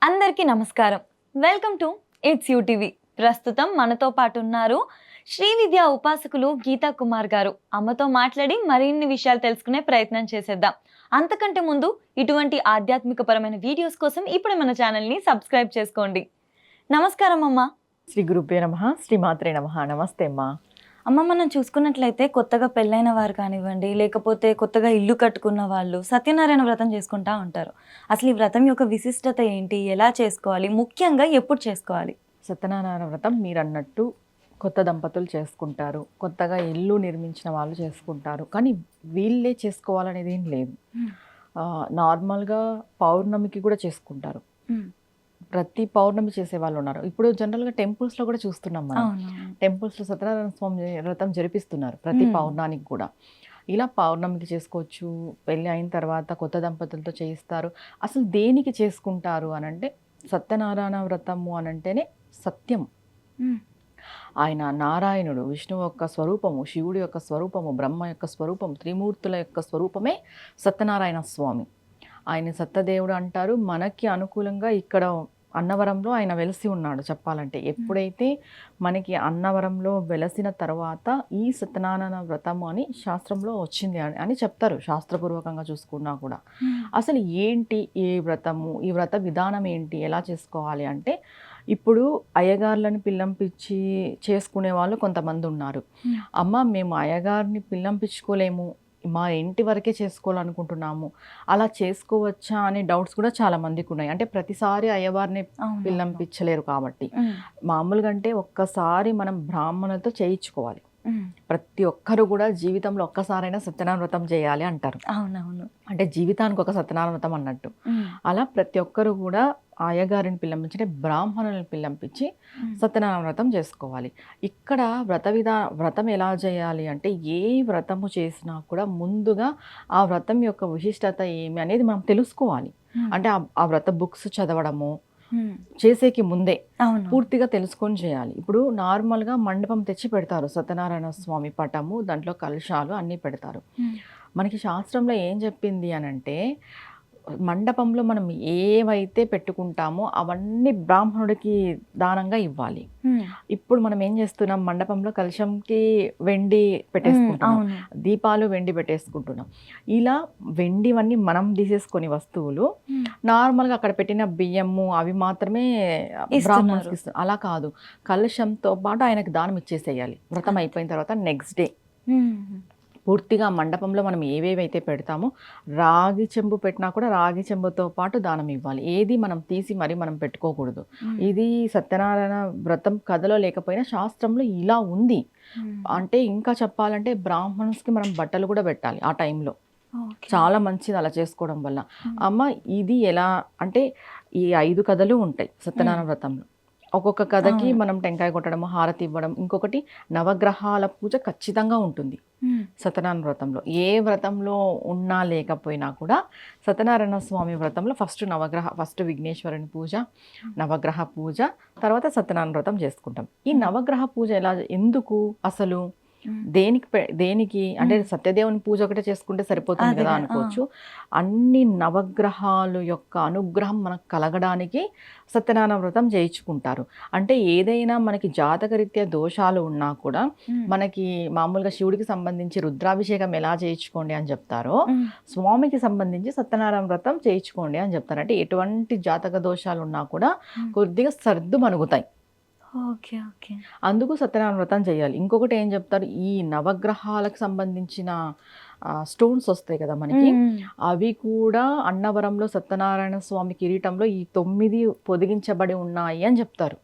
అందరికీ నమస్కారం. Welcome to it's UTV. ప్రస్తుతం మనతో పాటు ఉన్నారు శ్రీ విద్యా ఉపాసకులు గీతా కుమార్ గారు. అమ్మతో మాట్లాడి మరిన్ని విషయాలు తెలుసుకునే ప్రయత్నం చేసేద్దాం. అంతకంటే ముందు ఇటువంటి ఆధ్యాత్మికపరమైన వీడియోస్ కోసం ఇప్పుడు మన ఛానల్ని సబ్స్క్రైబ్ చేసుకోండి. నమస్కారం అమ్మ. శ్రీ గురుభ్యో నమః, శ్రీ మాత్రే నమః. నమస్తే అమ్మా. అమ్మ, మనం చూసుకున్నట్లయితే కొత్తగా పెళ్ళైన వారు కానివ్వండి, లేకపోతే కొత్తగా ఇల్లు కట్టుకున్న వాళ్ళు సత్యనారాయణ వ్రతం చేసుకుంటా ఉంటారు. అసలు ఈ వ్రతం యొక్క విశిష్టత ఏంటి, ఎలా చేసుకోవాలి, ముఖ్యంగా ఎప్పుడు చేసుకోవాలి? సత్యనారాయణ వ్రతం మీరు అన్నట్టు కొత్త దంపతులు చేసుకుంటారు, కొత్తగా ఇల్లు నిర్మించిన వాళ్ళు చేసుకుంటారు. కానీ వీళ్ళే చేసుకోవాలనేది ఏం లేదు. నార్మల్గా పౌర్ణమికి కూడా చేసుకుంటారు. ప్రతి పౌర్ణమి చేసే వాళ్ళు ఉన్నారు. ఇప్పుడు జనరల్గా టెంపుల్స్లో కూడా చూస్తున్నాం మనం. టెంపుల్స్లో సత్యనారాయణ స్వామి వ్రతం జరిపిస్తున్నారు ప్రతి పౌర్ణానికి కూడా. ఇలా పౌర్ణమికి చేసుకోవచ్చు, పెళ్ళి అయిన తర్వాత కొత్త దంపతులతో చేయిస్తారు. అసలు దేనికి చేసుకుంటారు అని అంటే, సత్యనారాయణ వ్రతము అని అంటేనే సత్యం. ఆయన నారాయణుడు, విష్ణువు యొక్క స్వరూపము, శివుడి యొక్క స్వరూపము, బ్రహ్మ యొక్క స్వరూపం, త్రిమూర్తుల యొక్క స్వరూపమే సత్యనారాయణ స్వామి. ఆయన సత్యదేవుడు అంటారు. మనకి అనుకూలంగా ఇక్కడ అన్నవరంలో ఆయన వెలసి ఉన్నాడు చెప్పాలంటే. ఎప్పుడైతే మనకి అన్నవరంలో వెలసిన తర్వాత ఈ సత్యనారాయణ వ్రతము అని శాస్త్రంలో వచ్చింది అని చెప్తారు, శాస్త్రపూర్వకంగా చూసుకున్నా కూడా. అసలు ఏంటి ఈ వ్రతము, ఈ వ్రత విధానం ఏంటి, ఎలా చేసుకోవాలి అంటే, ఇప్పుడు అయ్యగారులను పిల్లంపించి చేసుకునే వాళ్ళు కొంతమంది ఉన్నారు. అమ్మ, మేము అయ్యగారిని పిల్లంపించుకోలేము, మా ఇంటి వరకే చేసుకోవాలనుకుంటున్నాము, అలా చేసుకోవచ్చా అనే డౌట్స్ కూడా చాలా మందికి ఉన్నాయి. అంటే ప్రతిసారి అయ్యవారిని పిల్లంపించలేరు కాబట్టి మామూలుగా అంటే ఒక్కసారి మనం బ్రాహ్మణులతో చేయించుకోవాలి. ప్రతి ఒక్కరు కూడా జీవితంలో ఒక్కసారైనా సత్యనారాయణ వ్రతం చేయాలి అంటారు. అవునవును. అంటే జీవితానికి ఒక సత్యనారాయణ వ్రతం అన్నట్టు. అలా ప్రతి ఒక్కరు కూడా అయ్యగారిని పిల్లంపించి, బ్రాహ్మణులను పిల్లంపించి సత్యనారాయణ వ్రతం చేసుకోవాలి. ఇక్కడ వ్రతం ఎలా చేయాలి అంటే, ఏ వ్రతము చేసినా కూడా ముందుగా ఆ వ్రతం యొక్క విశిష్టత ఏమి అనేది మనం తెలుసుకోవాలి. అంటే ఆ వ్రత బుక్స్ చదవడము, చేసేకి ముందే పూర్తిగా తెలుసుకొని చేయాలి. ఇప్పుడు నార్మల్గా మండపం తెచ్చి పెడతారు, సత్యనారాయణ స్వామి పటము, దాంట్లో కలశాలు అన్నీ పెడతారు. మనకి శాస్త్రంలో ఏం చెప్పింది అని అంటే, మండపంలో మనం ఏవైతే పెట్టుకుంటామో అవన్నీ బ్రాహ్మణుడికి దానంగా ఇవ్వాలి. ఇప్పుడు మనం ఏం చేస్తున్నాం, మండపంలో కలశంకి వెండి పెట్టేసుకుంటున్నాం, దీపాలు వెండి పెట్టేసుకుంటున్నాం. ఇలా వెండివన్నీ మనం తీసేసుకొని వస్తువులు నార్మల్గా అక్కడ పెట్టిన బియ్యము అవి మాత్రమే బ్రాహ్మణుడికి ఇస్తున్నారు. అలా కాదు, కలశంతో పాటు ఆయనకు దానం ఇచ్చేసేయాలి వ్రతం అయిపోయిన తర్వాత నెక్స్ట్ డే. పూర్తిగా మండపంలో మనం ఏవేవైతే పెడతామో, రాగి చెంబు పెట్టినా కూడా రాగి చెంబుతో పాటు దానం ఇవ్వాలి. ఏది మనం తీసి మరి మనం పెట్టుకోకూడదు. ఇది సత్యనారాయణ వ్రతం కథలో లేకపోయినా శాస్త్రంలో ఇలా ఉంది. అంటే ఇంకా చెప్పాలంటే బ్రాహ్మణుస్కి మనం బట్టలు కూడా పెట్టాలి ఆ టైంలో. చాలా మంచిది అలా చేసుకోవడం వల్ల. అమ్మ, ఇది ఎలా అంటే, ఈ 5 కథలు ఉంటాయి సత్యనారాయణ వ్రతంలో. ఒక్కొక్క కథకి మనం టెంకాయ కొట్టడం, హారతి ఇవ్వడం. ఇంకొకటి, నవగ్రహాల పూజ ఖచ్చితంగా ఉంటుంది సత్యనారాయణ వ్రతంలో. ఏ వ్రతంలో ఉన్నా లేకపోయినా కూడా సత్యనారాయణ స్వామి వ్రతంలో ఫస్ట్ విఘ్నేశ్వరుని పూజ, నవగ్రహ పూజ, తర్వాత సత్యనారాయణ వ్రతం చేసుకుంటాం. ఈ నవగ్రహ పూజ ఎందుకు అసలు, దేనికి అంటే, సత్యదేవుని పూజ ఒకటే చేసుకుంటే సరిపోతుంది కదా అనుకోవచ్చు. అన్ని నవగ్రహాలు యొక్క అనుగ్రహం మనకు కలగడానికి సత్యనారాయణ వ్రతం చేయించుకుంటారు. అంటే ఏదైనా మనకి జాతకరీత్యా దోషాలు ఉన్నా కూడా, మనకి మామూలుగా శివుడికి సంబంధించి రుద్రాభిషేకం ఎలా చేయించుకోండి అని చెప్తారో, స్వామికి సంబంధించి సత్యనారాయణ వ్రతం చేయించుకోండి అని చెప్తారు. అంటే ఎటువంటి జాతక దోషాలు ఉన్నా కూడా కొద్దిగా సర్దు మనుగుతాయి. అందుకు సత్యనారాయణ వ్రతం చేయాలి. ఇంకొకటి ఏం చెప్తారు, ఈ నవగ్రహాలకు సంబంధించిన స్టోన్స్ వస్తాయి కదా మనకి, అవి కూడా అన్నవరంలో సత్యనారాయణ స్వామి కిరీటంలో ఈ 9 పొదిగించబడి ఉన్నాయి అని చెప్తారు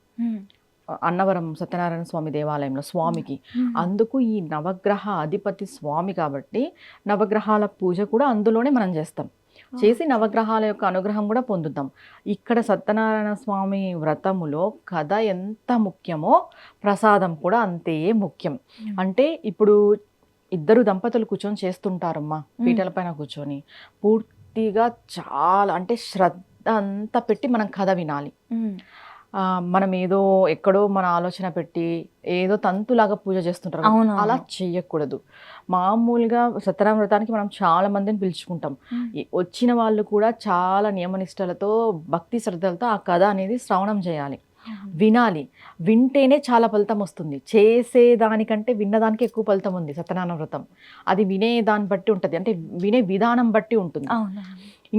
అన్నవరం సత్యనారాయణ స్వామి దేవాలయంలో స్వామికి. అందుకు ఈ నవగ్రహ అధిపతి స్వామి కాబట్టి నవగ్రహాల పూజ కూడా అందులోనే మనం చేసి నవగ్రహాల యొక్క అనుగ్రహం కూడా పొందుతాం. ఇక్కడ సత్యనారాయణ స్వామి వ్రతములో కథ ఎంత ముఖ్యమో ప్రసాదం కూడా అంతే ముఖ్యం. అంటే ఇప్పుడు 2 దంపతులు కూర్చొని చేస్తుంటారమ్మా, పీటల పైన కూర్చొని. పూర్తిగా చాలా అంటే శ్రద్ధ అంతా పెట్టి మనం కథ వినాలి. మనం ఏదో ఎక్కడో మన ఆలోచన పెట్టి ఏదో తంతులాగా పూజ చేస్తుంటారు కదా, అవును, అలా చెయ్యకూడదు. మామూలుగా సత్యనారాయణ వ్రతానికి మనం చాలా మందిని పిలుచుకుంటాం. వచ్చిన వాళ్ళు కూడా చాలా నియమనిష్టలతో భక్తి శ్రద్ధలతో ఆ కథ అనేది శ్రవణం చేయాలి, వినాలి. వింటేనే చాలా ఫలితం వస్తుంది. చేసేదానికంటే విన్నదానికి ఎక్కువ ఫలితం ఉంది సత్యనారాయణ వ్రతం. అది వినే దాన్ని బట్టి ఉంటుంది, అంటే వినే విధానం బట్టి ఉంటుంది. అవును.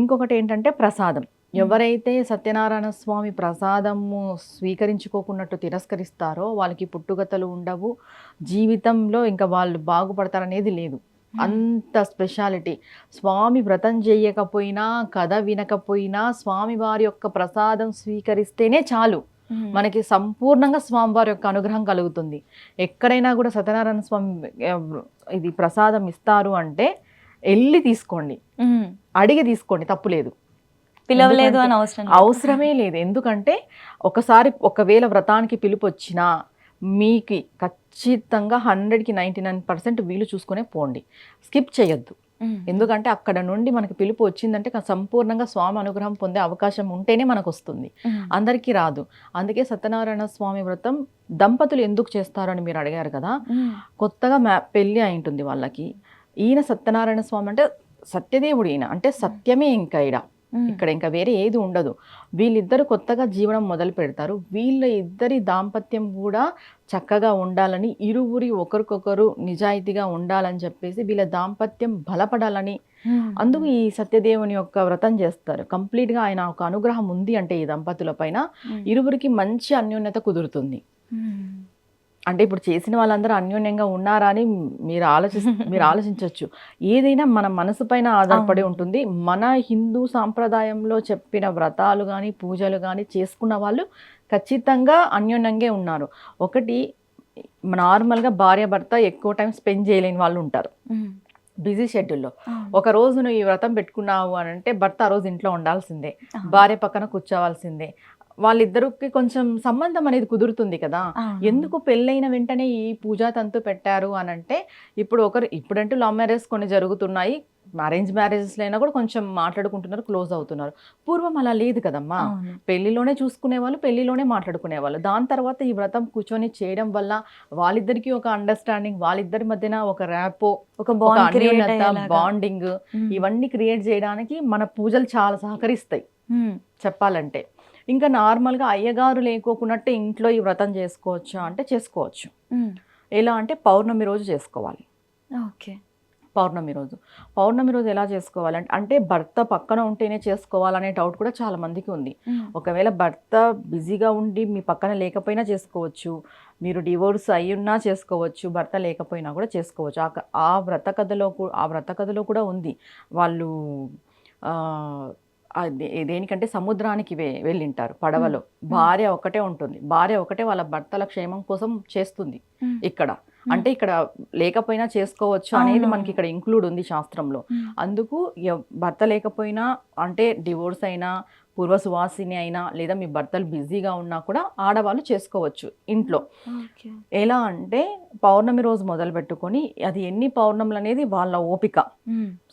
ఇంకొకటి ఏంటంటే ప్రసాదం. ఎవరైతే సత్యనారాయణ స్వామి ప్రసాదము స్వీకరించుకోకున్నట్టు తిరస్కరిస్తారో వాళ్ళకి పుట్టుగతలు ఉండవు, జీవితంలో ఇంకా వాళ్ళు బాగుపడతారనేది లేదు. అంత స్పెషాలిటీ. స్వామి వ్రతం చేయకపోయినా, కథ వినకపోయినా, స్వామి వారి యొక్క ప్రసాదం స్వీకరిస్తేనే చాలు, మనకి సంపూర్ణంగా స్వామివారి యొక్క అనుగ్రహం కలుగుతుంది. ఎక్కడైనా కూడా సత్యనారాయణ స్వామి ఇది ప్రసాదం ఇస్తారు అంటే వెళ్ళి తీసుకోండి, అడిగి తీసుకోండి, తప్పులేదు. పిలవలేదు అని అవసరమే లేదు. ఎందుకంటే ఒకవేళ వ్రతానికి పిలుపు వచ్చినా మీకు ఖచ్చితంగా 100కి 99% వీలు చూసుకునే పోండి, స్కిప్ చేయొద్దు. ఎందుకంటే అక్కడ నుండి మనకి పిలుపు వచ్చిందంటే సంపూర్ణంగా స్వామి అనుగ్రహం పొందే అవకాశం ఉంటేనే మనకు వస్తుంది, అందరికీ రాదు. అందుకే సత్యనారాయణ స్వామి వ్రతం దంపతులు ఎందుకు చేస్తారు అని మీరు అడిగారు కదా. కొత్తగా పెళ్ళి అయి ఉంటుంది వాళ్ళకి. ఈయన సత్యనారాయణ స్వామి అంటే సత్యదేవుడు, ఈయన అంటే సత్యమే ఇంకా ఇక్కడ ఇంకా వేరే ఏది ఉండదు. వీళ్ళిద్దరు కొత్తగా జీవనం మొదలు పెడతారు. వీళ్ళ ఇద్దరి దాంపత్యం కూడా చక్కగా ఉండాలని, ఇరువురి ఒకరికొకరు నిజాయితీగా ఉండాలని చెప్పేసి వీళ్ళ దాంపత్యం బలపడాలని అందుకు ఈ సత్యదేవుని యొక్క వ్రతం చేస్తారు. కంప్లీట్గా ఆయన ఒక అనుగ్రహం ఉంది అంటే ఈ దంపతుల పైన ఇరువురికి మంచి అన్యోన్యత కుదురుతుంది. అంటే ఇప్పుడు చేసిన వాళ్ళందరూ అన్యోన్యంగా ఉన్నారా అని మీరు ఆలోచించవచ్చు. ఏదైనా మన మనసు పైన ఆధారపడి ఉంటుంది. మన హిందూ సాంప్రదాయంలో చెప్పిన వ్రతాలు కానీ పూజలు కానీ చేసుకున్న వాళ్ళు ఖచ్చితంగా అన్యోన్యంగా ఉన్నారు. ఒకటి, నార్మల్గా భార్య భర్త ఎక్కువ టైం స్పెండ్ చేయలేని వాళ్ళు ఉంటారు బిజీ షెడ్యూల్లో. ఒక రోజు నువ్వు ఈ వ్రతం పెట్టుకున్నావు అని అంటే భర్త ఆ రోజు ఇంట్లో ఉండాల్సిందే, భార్య పక్కన కూర్చోవాల్సిందే. వాళ్ళిద్దరికి కొంచెం సంబంధం అనేది కుదురుతుంది కదా. ఎందుకు పెళ్ళైన వెంటనే ఈ పూజా తంతు పెట్టారు అని అంటే, ఇప్పుడంటూ లవ్ మ్యారేజ్ కొన్ని జరుగుతున్నాయి, అరేంజ్ మ్యారేజెస్లో అయినా కూడా కొంచెం మాట్లాడుకుంటున్నారు, క్లోజ్ అవుతున్నారు. పూర్వం అలా లేదు కదమ్మా. పెళ్లిలోనే చూసుకునేవాళ్ళు, పెళ్లిలోనే మాట్లాడుకునేవాళ్ళు. దాని తర్వాత ఈ వ్రతం కూర్చొని చేయడం వల్ల వాళ్ళిద్దరికి ఒక అండర్స్టాండింగ్, వాళ్ళిద్దరి మధ్యన ఒక ర్యాపో, ఒక బాండింగ్, ఇవన్నీ క్రియేట్ చేయడానికి మన పూజలు చాలా సహకరిస్తాయి చెప్పాలంటే. ఇంకా నార్మల్గా అయ్యగారు లేకోకున్నట్టే ఇంట్లో ఈ వ్రతం చేసుకోవచ్చు అంటే చేసుకోవచ్చు. ఎలా అంటే పౌర్ణమి రోజు చేసుకోవాలి. ఓకే, పౌర్ణమి రోజు ఎలా చేసుకోవాలంటే, అంటే భర్త పక్కన ఉంటేనే చేసుకోవాలనే డౌట్ కూడా చాలా మందికి ఉంది. ఒకవేళ భర్త బిజీగా ఉండి మీ పక్కన లేకపోయినా చేసుకోవచ్చు, మీరు డివోర్స్ అయ్యున్నా చేసుకోవచ్చు, భర్త లేకపోయినా కూడా చేసుకోవచ్చు. ఆ వ్రత కథలో కూడా ఉంది. వాళ్ళు దేనికంటే సముద్రానికి వెళ్ళింటారు పడవలో. భార్య ఒకటే ఉంటుంది, భార్య ఒకటే వాళ్ళ భర్తల క్షేమం కోసం చేస్తుంది ఇక్కడ. అంటే ఇక్కడ లేకపోయినా చేసుకోవచ్చు అనేది మనకి ఇక్కడ ఇంక్లూడ్ ఉంది శాస్త్రంలో. అందుకు భర్త లేకపోయినా, అంటే డివోర్స్ అయినా, పూర్వ సువాసిని అయినా, లేదా మీ భర్తలు బిజీగా ఉన్నా కూడా ఆడవాళ్ళు చేసుకోవచ్చు ఇంట్లో. ఎలా అంటే పౌర్ణమి రోజు మొదలు పెట్టుకొని అది ఎన్ని పౌర్ణములు అనేది వాళ్ళ ఓపిక.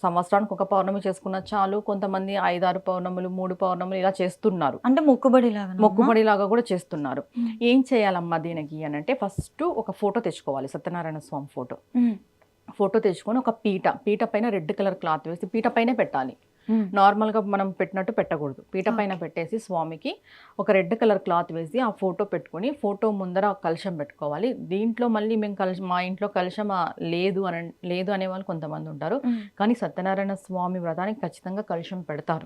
సంవత్సరానికి ఒక పౌర్ణమి చేసుకున్న చాలు. కొంతమంది 5-6 పౌర్ణములు, 3 పౌర్ణములు ఇలా చేస్తున్నారు, అంటే మొక్కుబడిలాగా కూడా చేస్తున్నారు. ఏం చేయాలమ్మా దీనికి అని అంటే, ఫస్ట్ ఒక ఫోటో తెచ్చుకోవాలి, సత్యనారాయణ స్వామి ఫోటో తెచ్చుకొని ఒక పీట పైన రెడ్ కలర్ క్లాత్ వేసి పీట పైనే పెట్టాలి. నార్మల్గా మనం పెట్టినట్టు పెట్టకూడదు. పీట పైన పెట్టేసి స్వామికి ఒక రెడ్ కలర్ క్లాత్ వేసి ఆ ఫోటో పెట్టుకొని, ఫోటో ముందర కలశం పెట్టుకోవాలి. దీంట్లో మళ్ళీ మా ఇంట్లో కలశం లేదు అనే వాళ్ళు కొంతమంది ఉంటారు, కానీ సత్యనారాయణ స్వామి వ్రతానికి ఖచ్చితంగా కలశం పెడతారు,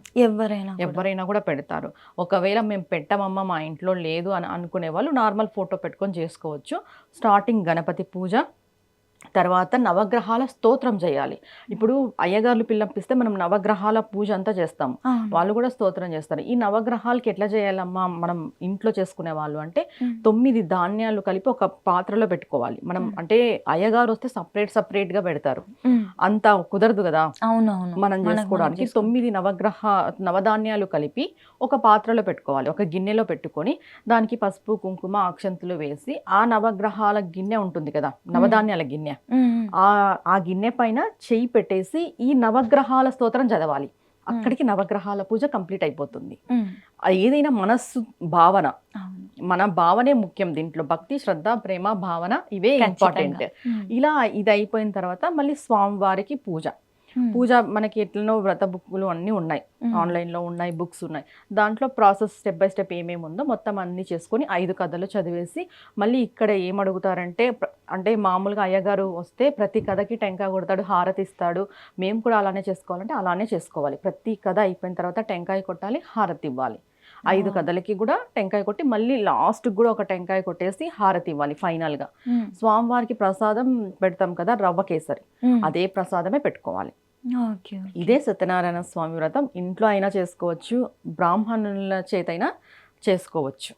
ఎవరైనా కూడా పెడతారు. ఒకవేళ మేము పెట్టమమ్మ మా ఇంట్లో లేదు అని అనుకునే వాళ్ళు నార్మల్ ఫోటో పెట్టుకొని చేసుకోవచ్చు. స్టార్టింగ్ గణపతి పూజ, తర్వాత నవగ్రహాల స్తోత్రం చేయాలి. ఇప్పుడు అయ్యగారులు పిల్లంపిస్తే మనం నవగ్రహాల పూజ అంతా చేస్తాం, వాళ్ళు కూడా స్తోత్రం చేస్తారు. ఈ నవగ్రహాలకి ఎట్లా చేయాలమ్మా మనం ఇంట్లో చేసుకునే వాళ్ళు అంటే, 9 ధాన్యాలు కలిపి ఒక పాత్రలో పెట్టుకోవాలి. మనం అంటే అయ్యగారు వస్తే సపరేట్ గా పెడతారు, అంత కుదరదు కదా మనం చేసుకోవడానికి. 9 నవధాన్యాలు కలిపి ఒక పాత్రలో పెట్టుకోవాలి, ఒక గిన్నెలో పెట్టుకొని దానికి పసుపు కుంకుమ అక్షంతులు వేసి, ఆ నవగ్రహాల గిన్నె ఉంటుంది కదా, నవధాన్యాల గిన్నె, ఆ గిన్నె పైన చెయ్యి పెట్టేసి ఈ నవగ్రహాల స్తోత్రం చదవాలి. అక్కడికి నవగ్రహాల పూజ కంప్లీట్ అయిపోతుంది. ఏదైనా మనస్సు భావన మన భావనే ముఖ్యం దీంట్లో. భక్తి, శ్రద్ధ, ప్రేమ, భావన ఇవే ఇంపార్టెంట్. ఇలా ఇది అయిపోయిన తర్వాత మళ్ళీ స్వామివారికి పూజ. పూజ మనకి ఎట్లనో వ్రత బుక్లు అన్నీ ఉన్నాయి, ఆన్లైన్లో ఉన్నాయి, బుక్స్ ఉన్నాయి. దాంట్లో ప్రాసెస్ స్టెప్ బై స్టెప్ ఏమేమి ఉందో మొత్తం అన్నీ చేసుకొని 5 కథలు చదివేసి మళ్ళీ ఇక్కడ ఏమడుగుతారంటే, అంటే మామూలుగా అయ్యగారు వస్తే ప్రతి కథకి టెంకాయ కొడతాడు, హారతి ఇస్తాడు. మేము కూడా అలానే చేసుకోవాలంటే అలానే చేసుకోవాలి. ప్రతి కథ అయిపోయిన తర్వాత టెంకాయ కొట్టాలి, హారతి ఇవ్వాలి. 5 కథలకి కూడా టెంకాయ కొట్టి మళ్ళీ లాస్ట్కి కూడా ఒక టెంకాయ కొట్టేసి హారతి ఇవ్వాలి ఫైనల్గా. స్వామివారికి ప్రసాదం పెడతాం కదా, రవ్వ కేసరి, అదే ప్రసాదమే పెట్టుకోవాలి. ఇదే సత్యనారాయణ స్వామి వ్రతం. ఇంట్లో అయినా చేసుకోవచ్చు, బ్రాహ్మణుల చేత అయినా చేసుకోవచ్చు,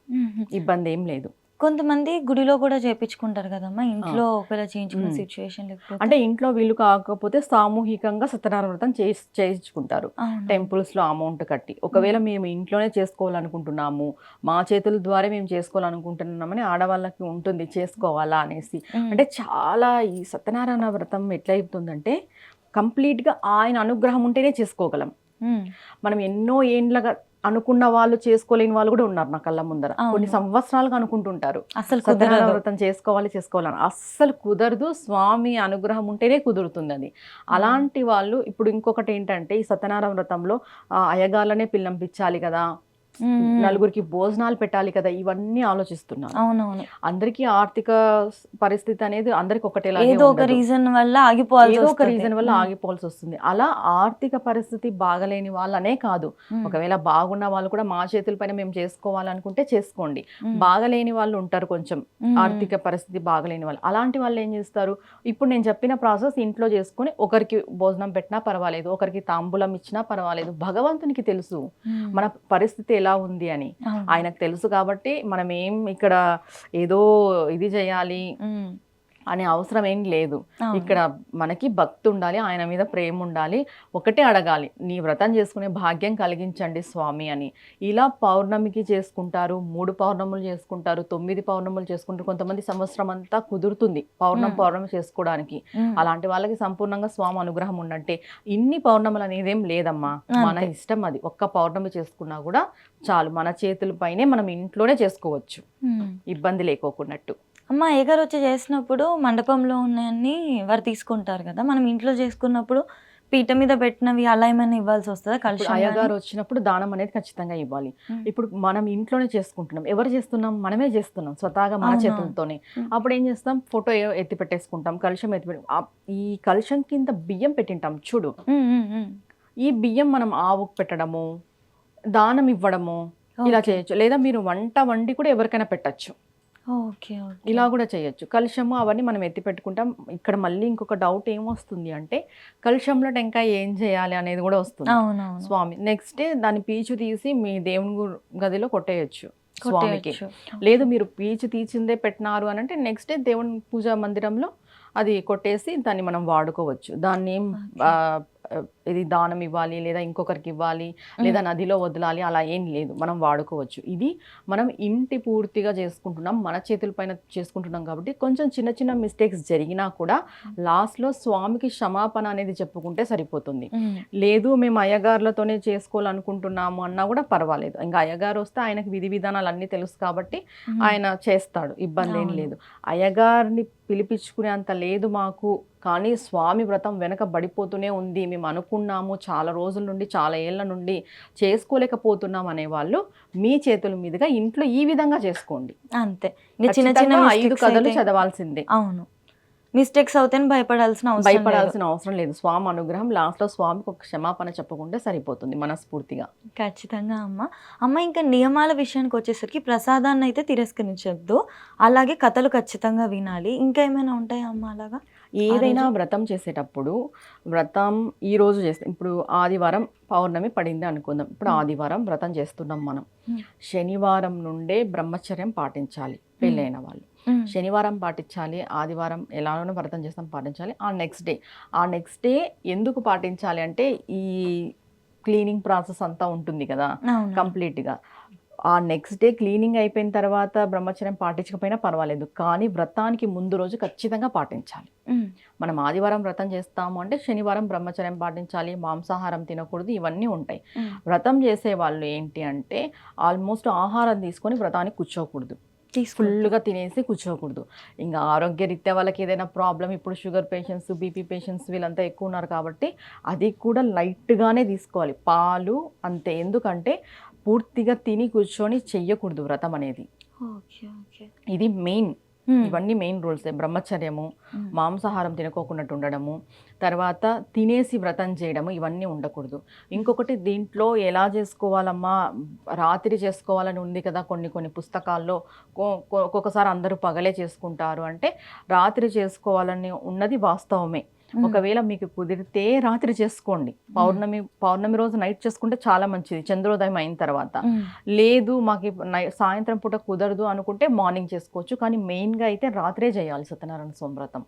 ఇబ్బంది ఏం లేదు. కొంతమంది గుడిలో కూడా చేయించుకుంటారు కదమ్మా, ఇంట్లో ఒకవేళ చేయించుకునే సిచ్యువేషన్ లేకపోతే, అంటే ఇంట్లో వీళ్ళు కాకపోతే సామూహికంగా సత్యనారాయణ వ్రతం చేయించుకుంటారు టెంపుల్స్ లో అమౌంట్ కట్టి. ఒకవేళ మేము ఇంట్లోనే చేసుకోవాలనుకుంటున్నాము, మా చేతుల ద్వారా మేము చేసుకోవాలనుకుంటున్నామని ఆడవాళ్ళకి ఉంటుంది చేసుకోవాలా అనేసి. అంటే చాలా ఈ సత్యనారాయణ వ్రతం ఎట్లా అవుతుందంటే కంప్లీట్గా ఆయన అనుగ్రహం ఉంటేనే చేసుకోగలం. మనం ఎన్నో ఏండ్లగా అనుకున్న వాళ్ళు చేసుకోలేని వాళ్ళు కూడా ఉన్నారు నా కళ్ళ ముందర. కొన్ని సంవత్సరాలుగా అనుకుంటుంటారు అసలు సత్యనారాయణ వ్రతం చేసుకోవాలని, అస్సలు కుదరదు. స్వామి అనుగ్రహం ఉంటేనే కుదురుతుంది అది. అలాంటి వాళ్ళు ఇప్పుడు ఇంకొకటి ఏంటంటే, ఈ సత్యనారాయణ వ్రతంలో అయ్యగాళ్ళనే పిల్లంపించాలి కదా, నలుగురికి భోజనాలు పెట్టాలి కదా, ఇవన్నీ ఆలోచిస్తున్నారు. అవునవును, అందరికీ ఆర్థిక పరిస్థితి అనేది అందరికి ఒకటేలా, ఏదో ఒక రీజన్ వల్ల ఆగిపోవాల్సి వస్తుంది. అలా ఆర్థిక పరిస్థితి బాగలేని వాళ్ళనే కాదు, ఒకవేళ బాగున్న వాళ్ళు కూడా మా చేతుల పైన మేము చేసుకోవాలనుకుంటే చేసుకోండి. బాగలేని వాళ్ళు ఉంటారు, కొంచెం ఆర్థిక పరిస్థితి బాగలేని వాళ్ళు. అలాంటి వాళ్ళు ఏం చేస్తారు, ఇప్పుడు నేను చెప్పిన ప్రాసెస్ ఇంట్లో చేసుకుని ఒకరికి భోజనం పెట్టినా పర్వాలేదు, ఒకరికి తాంబూలం ఇచ్చినా పర్వాలేదు. భగవంతునికి తెలుసు మన పరిస్థితి ఎలా ఉంది అని, ఆయనకు తెలుసు. కాబట్టి మనం ఏం ఇక్కడ ఏదో ఇది చేయాలి అనే అవసరం ఏం లేదు. ఇక్కడ మనకి భక్తి ఉండాలి, ఆయన మీద ప్రేమ ఉండాలి. ఒకటే అడగాలి, నీ వ్రతం చేసుకునే భాగ్యం కలిగించండి స్వామి అని. ఇలా పౌర్ణమికి చేసుకుంటారు, 3 పౌర్ణములు చేసుకుంటారు, 9 పౌర్ణములు చేసుకుంటారు. కొంతమంది సంవత్సరం అంతా కుదురుతుంది పౌర్ణమి చేసుకోవడానికి. అలాంటి వాళ్ళకి సంపూర్ణంగా స్వామి అనుగ్రహం ఉన్నట్టే. ఇన్ని పౌర్ణములు అనేదేం లేదమ్మా, మన ఇష్టం అది. ఒక్క పౌర్ణమి చేసుకున్నా కూడా చాలు, మన చేతులపైనే మనం ఇంట్లోనే చేసుకోవచ్చు, ఇబ్బంది లేకోకున్నట్టు. అమ్మ, అయ్యగారు వచ్చి చేసినప్పుడు మండపంలో ఉన్నాయన్నీ వారు తీసుకుంటారు కదా, మనం ఇంట్లో చేసుకున్నప్పుడు పీట మీద పెట్టినవి అలా ఏమైనా ఇవ్వాల్సి వస్తుందా? కలిసి అయ్యగారు వచ్చినప్పుడు దానం అనేది ఖచ్చితంగా ఇవ్వాలి. ఇప్పుడు మనం ఇంట్లోనే చేసుకుంటున్నాం, ఎవరు చేస్తున్నాం? మనమే చేస్తున్నాం స్వతహాగా మన చేతులతోనే. అప్పుడు ఏం చేస్తాం, ఫోటో ఎత్తి పెట్టేసుకుంటాం, కలుషం ఎత్తి ఈ కలుషం కింద బియ్యం పెట్టింటాం చూడు, ఈ బియ్యం మనం ఆవుకు పెట్టడము, దానం ఇవ్వడము ఇలా చేయొచ్చు. లేదా మీరు వంట వండి కూడా ఎవరికైనా పెట్టచ్చు, ఇలా కూడా చేయొచ్చు. కలుషము అవన్నీ మనం ఎత్తి పెట్టుకుంటాం. ఇక్కడ మళ్ళీ ఇంకొక డౌట్ ఏమొస్తుంది అంటే, కలుషంలో టెంకాయ ఏం చేయాలి అనేది కూడా వస్తుంది స్వామి. నెక్స్ట్ డే దాని పీచు తీసి మీ దేవుని గదిలో కొట్టేయచ్చు స్వామికి. లేదు మీరు పీచు తీసిందే పెట్టినారు అని అంటే నెక్స్ట్ డే దేవుని పూజా మందిరంలో అది కొట్టేసి దాన్ని మనం వాడుకోవచ్చు. దాన్ని ఏం ఇది దానం ఇవ్వాలి, లేదా ఇంకొకరికి ఇవ్వాలి, లేదా నదిలో వదలాలి అలా ఏం లేదు, మనం వాడుకోవచ్చు. ఇది మనం ఇంటి పూర్తిగా చేసుకుంటున్నాం, మన చేతుల పైన చేసుకుంటున్నాం కాబట్టి కొంచెం చిన్న చిన్న మిస్టేక్స్ జరిగినా కూడా లాస్ట్లో స్వామికి క్షమాపణ అనేది చెప్పుకుంటే సరిపోతుంది. లేదు మేము అయ్యగారులతోనే చేసుకోవాలనుకుంటున్నాము అన్నా కూడా పర్వాలేదు. ఇంకా అయ్యగారు వస్తే ఆయనకు విధి విధానాలు అన్నీ తెలుసు కాబట్టి ఆయన చేస్తాడు, ఇబ్బంది ఏం లేదు. అయ్యగారిని పిలిపించుకునే అంత లేదు మాకు, కానీ స్వామి వ్రతం వెనక బడిపోతూనే ఉంది, మేము అనుకున్నాము చాలా రోజుల నుండి, చాలా ఏళ్ళ నుండి చేసుకోలేకపోతున్నాం అనేవాళ్ళు మీ చేతుల మీదుగా ఇంట్లో ఈ విధంగా చేసుకోండి. అంతే, చిన్న చిన్న 5 కథలు చదవాల్సిందే. అవును, మిస్టేక్స్ అవుతాయని భయపడాల్సిన అవసరం లేదు. స్వామి అనుగ్రహం, లాస్ట్లో స్వామికి ఒక క్షమాపణ చెప్పకుండా సరిపోతుంది మనస్ఫూర్తిగా. ఖచ్చితంగా అమ్మ. ఇంకా నియమాల విషయానికి వచ్చేసరికి ప్రసాదాన్ని అయితే తిరస్కరించద్దు, అలాగే కథలు ఖచ్చితంగా వినాలి. ఇంకా ఏమైనా ఉంటాయా అమ్మ అలాగా? ఏదైనా వ్రతం చేసేటప్పుడు, వ్రతం ఈ రోజు చేస్తాం, ఇప్పుడు ఆదివారం పౌర్ణమి పడింది అనుకుందాం, ఇప్పుడు ఆదివారం వ్రతం చేస్తున్నాం మనం. శనివారం నుండే బ్రహ్మచర్యం పాటించాలి పెళ్ళైన వాళ్ళు. శనివారం పాటించాలి, ఆదివారం ఎలానో వ్రతం చేస్తాం పాటించాలి. ఆ నెక్స్ట్ డే ఎందుకు పాటించాలి అంటే, ఈ క్లీనింగ్ ప్రాసెస్ అంతా ఉంటుంది కదా కంప్లీట్గా, ఆ నెక్స్ట్ డే క్లీనింగ్ అయిపోయిన తర్వాత బ్రహ్మచర్యం పాటించకపోయినా పర్వాలేదు, కానీ వ్రతానికి ముందు రోజు ఖచ్చితంగా పాటించాలి. మనం ఆదివారం వ్రతం చేస్తాము అంటే శనివారం బ్రహ్మచర్యం పాటించాలి, మాంసాహారం తినకూడదు, ఇవన్నీ ఉంటాయి. వ్రతం చేసే వాళ్ళు ఏంటి అంటే ఆల్మోస్ట్ ఆహారం తీసుకొని వ్రతానికి కూర్చోకూడదు, ఫుల్గా తినేసి కూర్చోకూడదు. ఇంకా ఆరోగ్యరీత్యా వాళ్ళకి ఏదైనా ప్రాబ్లం, ఇప్పుడు షుగర్ పేషెంట్స్, బీపీ పేషెంట్స్ వీళ్ళంతా ఎక్కువ ఉన్నారు కాబట్టి అది కూడా లైట్గానే తీసుకోవాలి. పాలు అంతే, ఎందుకంటే పూర్తిగా తిని కూర్చొని చెయ్యకూడదు వ్రతం అనేది. ఇది మెయిన్, ఇవన్నీ మెయిన్ రూల్స్. బ్రహ్మచర్యము, మాంసాహారం తినకోకుండా ఉండడము, తర్వాత తినేసి వ్రతం చేయడము, ఇవన్నీ ఉండకూడదు. ఇంకొకటి దీంట్లో ఎలా చేసుకోవాలమ్మా, రాత్రి చేసుకోవాలని ఉంది కదా కొన్ని కొన్ని పుస్తకాల్లో, ఒక్కొక్కసారి అందరూ పగలే చేసుకుంటారు అంటే రాత్రి చేసుకోవాలని ఉన్నది వాస్తవమే. ఒకవేళ మీకు కుదిరితే రాత్రి చేసుకోండి, పౌర్ణమి రోజు నైట్ చేసుకుంటే చాలా మంచిది, చంద్రోదయం అయిన తర్వాత. లేదు మాకు సాయంత్రం పూట కుదరదు అనుకుంటే మార్నింగ్ చేసుకోవచ్చు, కానీ మెయిన్గా అయితే రాత్రే చేయాలి సత్యనారాయణ స్వామి వ్రతం.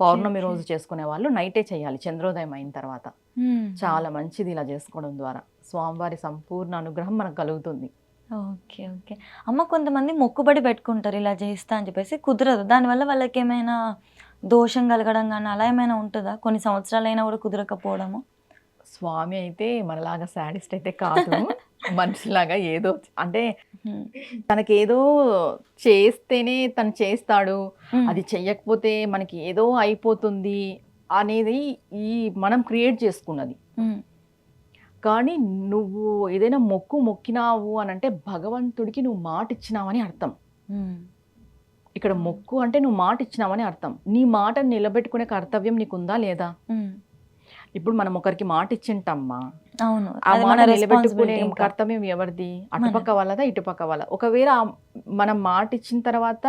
పౌర్ణమి రోజు చేసుకునే వాళ్ళు నైటే చేయాలి, చంద్రోదయం అయిన తర్వాత. చాలా మంచిది ఇలా చేసుకోవడం ద్వారా, స్వామివారి సంపూర్ణ అనుగ్రహం మనకు కలుగుతుంది. ఓకే ఓకే అమ్మ, కొంతమంది మొక్కుబడి పెట్టుకుంటారు ఇలా చేస్తా అని చెప్పేసి, కుదరదు, దానివల్ల వాళ్ళకి ఏమైనా దోషం కలగడం కానీ అలా ఏమైనా ఉంటుందా? కొన్ని సంవత్సరాలైనా కూడా కుదరకపోవడము. స్వామి అయితే మనలాగా శాడిస్ట్ అయితే కాదు, మనిషిలాగా ఏదో అంటే తనకేదో చేస్తేనే తను చేస్తాడు, అది చెయ్యకపోతే మనకి ఏదో అయిపోతుంది అనేది ఈ మనం క్రియేట్ చేసుకున్నది. కానీ నువ్వు ఏదైనా మొక్కినావు అని అంటే భగవంతుడికి నువ్వు మాట ఇచ్చినావని అర్థం. ఇక్కడ మొక్కు అంటే నువ్వు మాట ఇచ్చినావని అర్థం. నీ మాట నిలబెట్టుకునే కర్తవ్యం నీకుందా లేదా? ఇప్పుడు మనం ఒకరికి మాట ఇచ్చింటమ్మా, అవును, ఆ మాట నిలబెట్టుకునే కర్తవ్యం ఎవరిది? అటుపక్క వాళ్ళదా ఇటుపక్క వాళ్ళ? ఒకవేళ మనం మాట ఇచ్చిన తర్వాత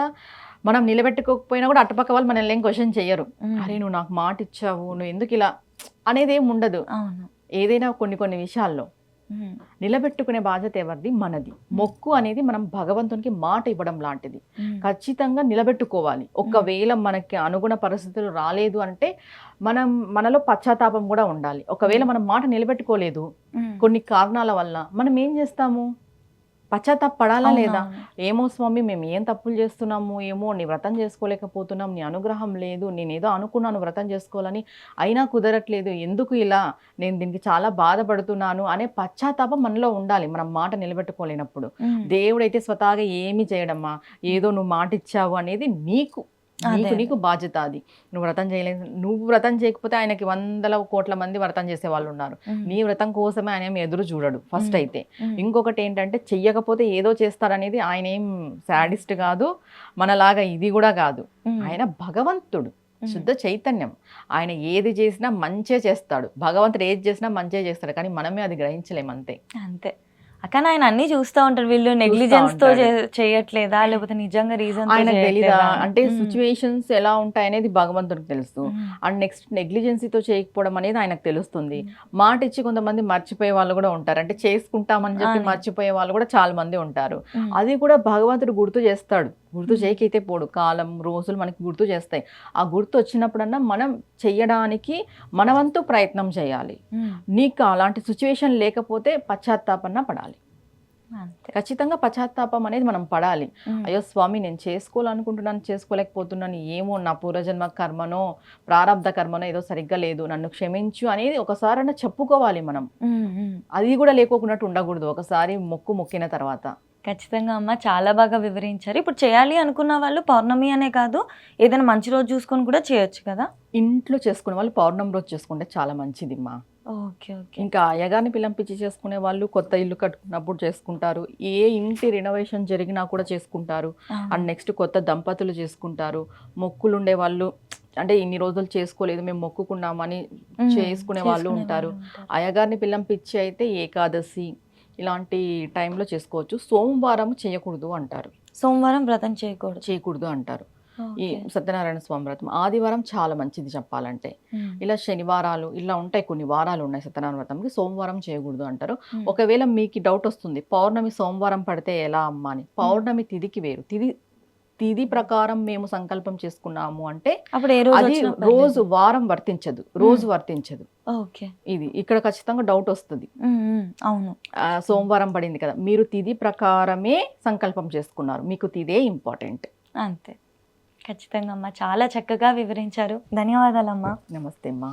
మనం నిలబెట్టుకోకపోయినా కూడా అటుపక్క వాళ్ళు మనల్ని ఏం క్వశ్చన్ చెయ్యరు, అరే నువ్వు నాకు మాట ఇచ్చావు, నువ్వు ఎందుకు ఇలా అనేది ఏమి ఉండదు. ఏదైనా కొన్ని విషయాల్లో నిలబెట్టుకునే బాధ్యత ఎవరిది? మనది. మొక్కు అనేది మనం భగవంతునికి మాట ఇవ్వడం లాంటిది, ఖచ్చితంగా నిలబెట్టుకోవాలి. ఒకవేళ మనకి అనుగుణ పరిస్థితులు రాలేదు అంటే మనలో పశ్చాత్తాపం కూడా ఉండాలి. ఒకవేళ మనం మాట నిలబెట్టుకోలేదు కొన్ని కారణాల వల్ల, మనం ఏం చేస్తాము? పశ్చాత్తాపడాలా లేదా? ఏమో స్వామి మేము ఏం తప్పులు చేస్తున్నాము, ఏమో నీ వ్రతం చేసుకోలేకపోతున్నాం, నీ అనుగ్రహం లేదు, నేను ఏదో అనుకున్నాను వ్రతం చేసుకోవాలని అయినా కుదరట్లేదు, ఎందుకు ఇలా, నేను దీనికి చాలా బాధపడుతున్నాను అనే పశ్చాత్తాపం మనలో ఉండాలి మనం మాట నిలబెట్టుకోలేనప్పుడు. దేవుడైతే స్వతహాగా ఏమి చేయడమ్మా, ఏదో నువ్వు మాట ఇచ్చావు అనేది నీకు బాధ్యత. అది నువ్వు వ్రతం చేయలేదు, నువ్వు వ్రతం చేయకపోతే ఆయనకి వందల కోట్ల మంది వ్రతం చేసే వాళ్ళు ఉన్నారు. నీ వ్రతం కోసమే ఆయన ఏం ఎదురు చూడడు ఫస్ట్ అయితే. ఇంకొకటి ఏంటంటే చెయ్యకపోతే ఏదో చేస్తారనేది, ఆయన ఏం శాడిస్ట్ కాదు, మనలాగా ఇది కూడా కాదు. ఆయన భగవంతుడు, శుద్ధ చైతన్యం, ఆయన ఏది చేసినా మంచే చేస్తాడు. భగవంతుడు ఏది చేసినా మంచే చేస్తాడు, కానీ మనమే అది గ్రహించలేము అంతే. కానీ ఆయన అన్ని చూస్తూ ఉంటారు, వీళ్ళు నెగ్లిజెన్స్ తో చేయట్లేదా లేకపోతే నిజంగా రీజన్ ఆయనకు తెలీదా అంటే సిచ్యువేషన్స్ ఎలా ఉంటాయి అనేది భగవంతుడికి తెలుసు. అండ్ నెక్స్ట్ నెగ్లిజెన్సీతో చేయకపోవడం అనేది ఆయనకు తెలుస్తుంది. మాట ఇచ్చి కొంతమంది మర్చిపోయే వాళ్ళు కూడా ఉంటారు, అంటే చేసుకుంటామని చెప్పి మర్చిపోయే వాళ్ళు కూడా చాలా మంది ఉంటారు. అది కూడా భగవంతుడు గుర్తు చేస్తాడు, గుర్తు చేయకైతే పోడు, కాలం రోజులు మనకి గుర్తు చేస్తాయి. ఆ గుర్తు వచ్చినప్పుడన్నా మనం చెయ్యడానికి మనవంతు ప్రయత్నం చేయాలి. నీకు అలాంటి సిచ్యువేషన్ లేకపోతే పశ్చాత్తాపన పడాలి, ఖచ్చితంగా పశ్చాత్తాపం అనేది మనం పడాలి. అయ్యో స్వామి నేను చేసుకోవాలనుకుంటున్నాను, చేసుకోలేకపోతున్నాను, ఏమో నా పూర్వజన్మ కర్మనో ప్రారంధ కర్మనో ఏదో సరిగ్గా లేదు, నన్ను క్షమించు అనేది ఒకసారైనా చెప్పుకోవాలి మనం. అది కూడా లేకోకున్నట్టు ఉండకూడదు ఒకసారి మొక్కిన తర్వాత. ఖచ్చితంగా అమ్మ, చాలా బాగా వివరించారు. ఇప్పుడు చేయాలి అనుకున్న వాళ్ళు పౌర్ణమి అనే కాదు, ఏదైనా మంచి రోజు చూసుకొని కూడా చేయొచ్చు కదా? ఇంట్లో చేసుకునే వాళ్ళు పౌర్ణమి రోజు చేసుకుంటే చాలా మంచిది అమ్మా. Okay okay. ఇంకా అయ్యగారిని పిలిపించి చేసుకునే వాళ్ళు కొత్త ఇల్లు కట్టుకున్నప్పుడు చేసుకుంటారు, ఏ ఇంటి రినోవేషన్ జరిగినా కూడా చేసుకుంటారు. అండ్ నెక్స్ట్ కొత్త దంపతులు చేసుకుంటారు, మొక్కులు ఉండే వాళ్ళు అంటే ఇన్ని రోజులు చేసుకోలేదు మేము మొక్కుకున్నామని చేసుకునే వాళ్ళు ఉంటారు. అయ్యగారిని పిలిపించి అయితే ఏకాదశి ఇలాంటి టైంలో చేసుకోవచ్చు. సోమవారం చేయకూడదు అంటారు, సోమవారం వ్రతం చేయకూడదు అంటారు ఈ సత్యనారాయణ స్వామి వ్రతం. ఆదివారం చాలా మంచిది చెప్పాలంటే. ఇలా శనివారాలు ఇలా ఉంటాయి, కొన్ని వారాలు ఉన్నాయి సత్యనారాయణ వ్రతంకి, సోమవారం చేయకూడదు అంటారు. ఒకవేళ మీకు డౌట్ వస్తుంది పౌర్ణమి సోమవారం పడితే ఎలా అమ్మా అని, పౌర్ణమి తిథికి వేరు, తిథి తిథి ప్రకారం మేము సంకల్పం చేసుకున్నాము అంటే అప్పుడు ఏ రోజు అది వచ్చినా రోజు వారం వర్తించదు, రోజు వర్తించదు. ఓకే. ఇది ఇక్కడ ఖచ్చితంగా డౌట్ వస్తుంది. అవును. సోమవారం పడింది కదా, మీరు తిథి ప్రకారమే సంకల్పం చేసుకున్నారు, మీకు తిథే ఇంపార్టెంట్. అంతే. ఖచ్చితంగా అమ్మా, చాలా చక్కగా వివరించారు. ధన్యవాదాలమ్మా. నమస్తే అమ్మా.